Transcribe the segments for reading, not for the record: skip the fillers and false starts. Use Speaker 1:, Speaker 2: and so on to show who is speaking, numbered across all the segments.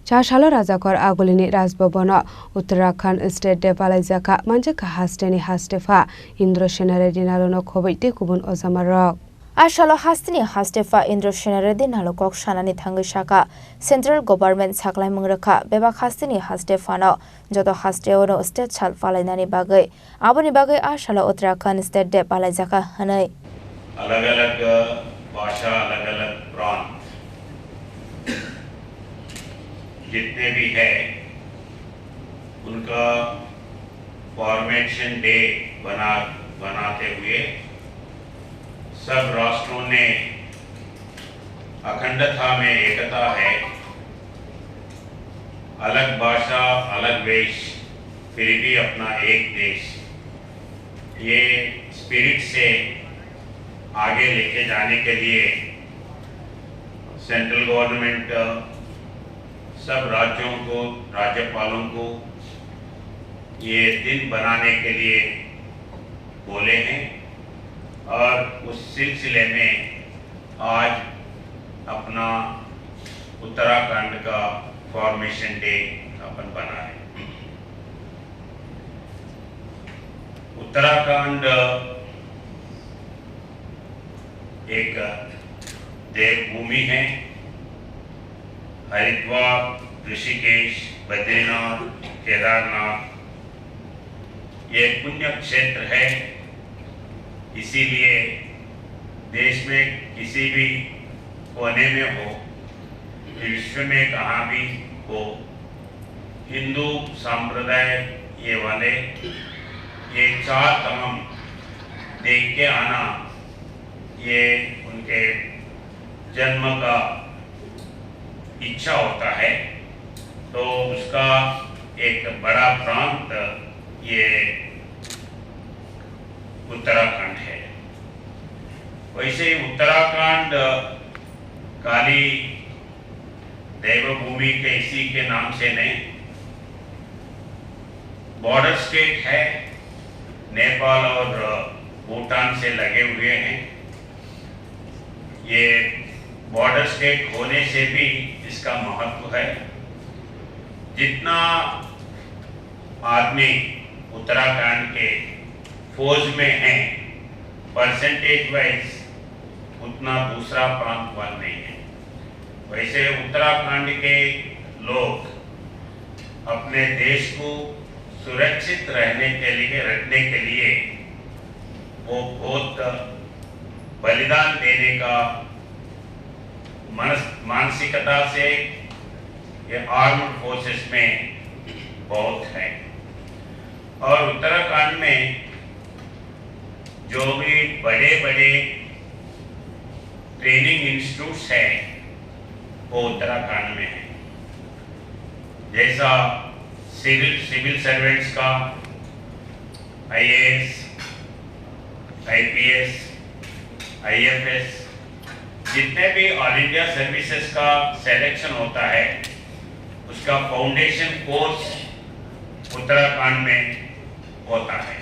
Speaker 1: चाशालो राजाकर आगुलिनी Raj Bhavan Uttarakhand state day पालाइजाका मानजाका हास्टेनी हास्टेफा Indra सेनारेड्डी नालोनो खबैते गुबुन अजामारक
Speaker 2: आशालो हास्टेनी हास्टेफा इंद्र सेनारेड्डी नालो कक सानानि थांगै साका central government साखलाय मंगरखा बेबा हास्टेनी हास्टेफानो जतो हास्टेओनो स्टेट साल पालायनानि बागै आबोनि बागै आशालो उत्तराखंड स्टेट डे पालाइजाका हनै
Speaker 3: अलग-अलग भाषा अलग-अलग प्रांत जितने भी है उनका फॉर्मेशन डे बनाते हुए सब राष्ट्रों ने अखंडता में एकता है, अलग भाषा अलग वेश फिर भी अपना एक देश, ये स्पिरिट से आगे लेके जाने के लिए सेंट्रल गवर्नमेंट सब राज्यों को राज्यपालों को ये दिन बनाने के लिए बोले हैं और उस सिलसिले में आज अपना उत्तराखंड का फॉर्मेशन डे अपन बना है। उत्तराखंड एक देवभूमि है। हरिद्वार, ऋषिकेश, बद्रीनाथ, केदारनाथ ये पुण्य क्षेत्र है। इसीलिए देश में किसी भी कोने में हो, विश्व में कहाँ भी हो, हिंदू संप्रदाय ये वाले ये चार धाम देख के आना ये उनके जन्म का इच्छा होता है। तो उसका एक बड़ा प्रांत ये उत्तराखंड है। वैसे उत्तराखंड काली देवभूमि के इसी के नाम से नहीं, बॉर्डर स्टेट है, नेपाल और भूटान से लगे हुए हैं। ये बॉर्डर स्टेट होने से भी इसका महत्व है। जितना आदमी उत्तराखंड के फौज में हैं परसेंटेज वाइज उतना दूसरा प्रांत वाला नहीं है। वैसे उत्तराखंड के लोग अपने देश को सुरक्षित रखने के लिए वो बहुत बलिदान देने का मानसिकता से ये आर्म्ड फोर्सेस में बहुत है। और उत्तराखंड में जो भी बड़े बड़े ट्रेनिंग इंस्टीट्यूट्स हैं वो उत्तराखंड में है। जैसा सिविल सर्वेंट्स का IAS, IPS, IFS जितने भी ऑल इंडिया सर्विसेज का सिलेक्शन होता है उसका फाउंडेशन कोर्स उत्तराखंड में होता है।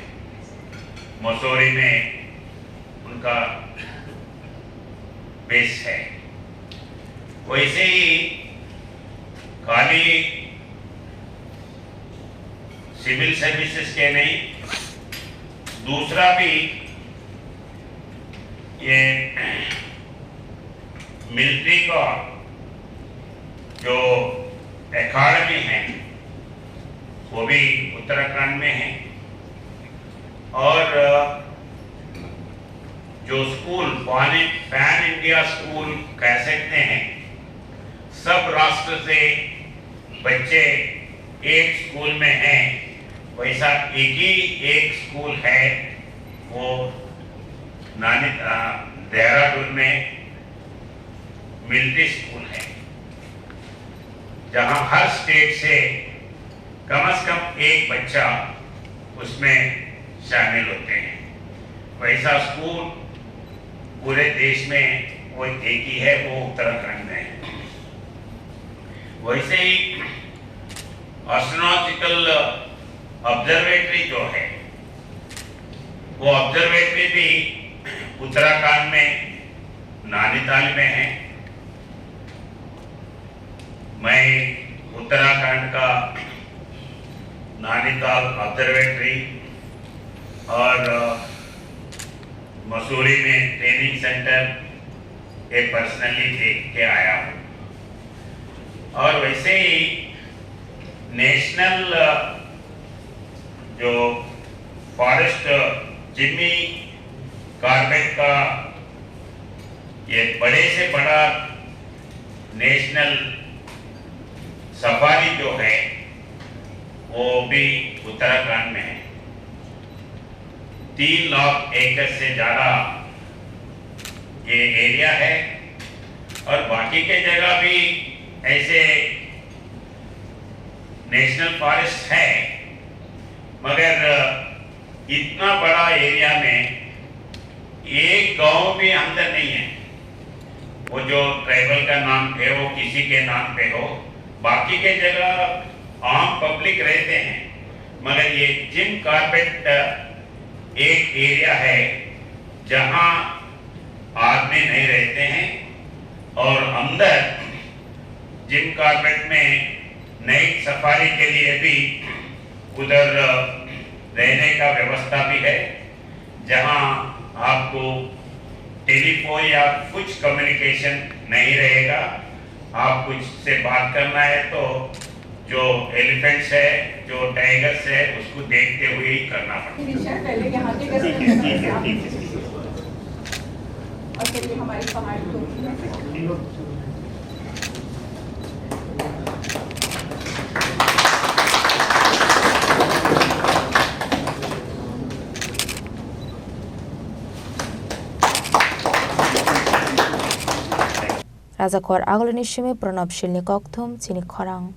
Speaker 3: मसूरी में उनका बेस है। वैसे ही खाली सिविल सर्विसेज के नहीं, दूसरा भी ये मिलिट्री का जो एकेडमी है वो भी उत्तराखंड में है। और जो स्कूल पैन इंडिया स्कूल कह सकते हैं, सब राष्ट्र से बच्चे एक स्कूल में हैं, वैसा एक स्कूल है वो देहरादून में मिलिट्री स्कूल है, जहां हर स्टेट से कम एक बच्चा उसमें शामिल होते हैं। वैसा स्कूल पूरे देश में वो एक ही है, वो उत्तराखंड में है। वैसे ही एस्ट्रोनॉटिकल ऑब्जर्वेटरी जो है वो ऑब्जर्वेटरी भी उत्तराखंड में नैनीताल में है। मैं उत्तराखंड का नैनीताल ऑब्जर्वेटरी और मसूरी में ट्रेनिंग सेंटर के पर्सनली देख के आया हूँ। और वैसे ही नेशनल जो फॉरेस्ट जिम्मी कॉर्बेट का ये बड़े से बड़ा नेशनल सफारी जो है वो भी उत्तराखंड में है। 3 लाख एकड़ से ज्यादा ये एरिया है और बाकी के जगह भी ऐसे नेशनल फॉरेस्ट है, मगर इतना बड़ा एरिया में एक गांव भी अंदर नहीं है। वो जो ट्राइबल का नाम है वो किसी के नाम पे हो, बाकी के जगह आम पब्लिक रहते हैं, मगर ये जिम कॉर्बेट एक एरिया है जहां आदमी नहीं रहते हैं और अंदर जिम कॉर्बेट में नाइट सफारी के लिए भी उधर रहने का व्यवस्था भी है, जहां आपको टेलीफोन या कुछ कम्युनिकेशन नहीं रहेगा। आप कुछ से बात करना है तो जो एलिफेंट्स है, जो टाइगर्स है, उसको देखते हुए ही करना पड़ेगा।
Speaker 4: पहले यहाँ के और चलिए हमारी पहाड़ी
Speaker 2: Rajakor Agolini Shimi Pranab Shilni Kokthum Chini Khorang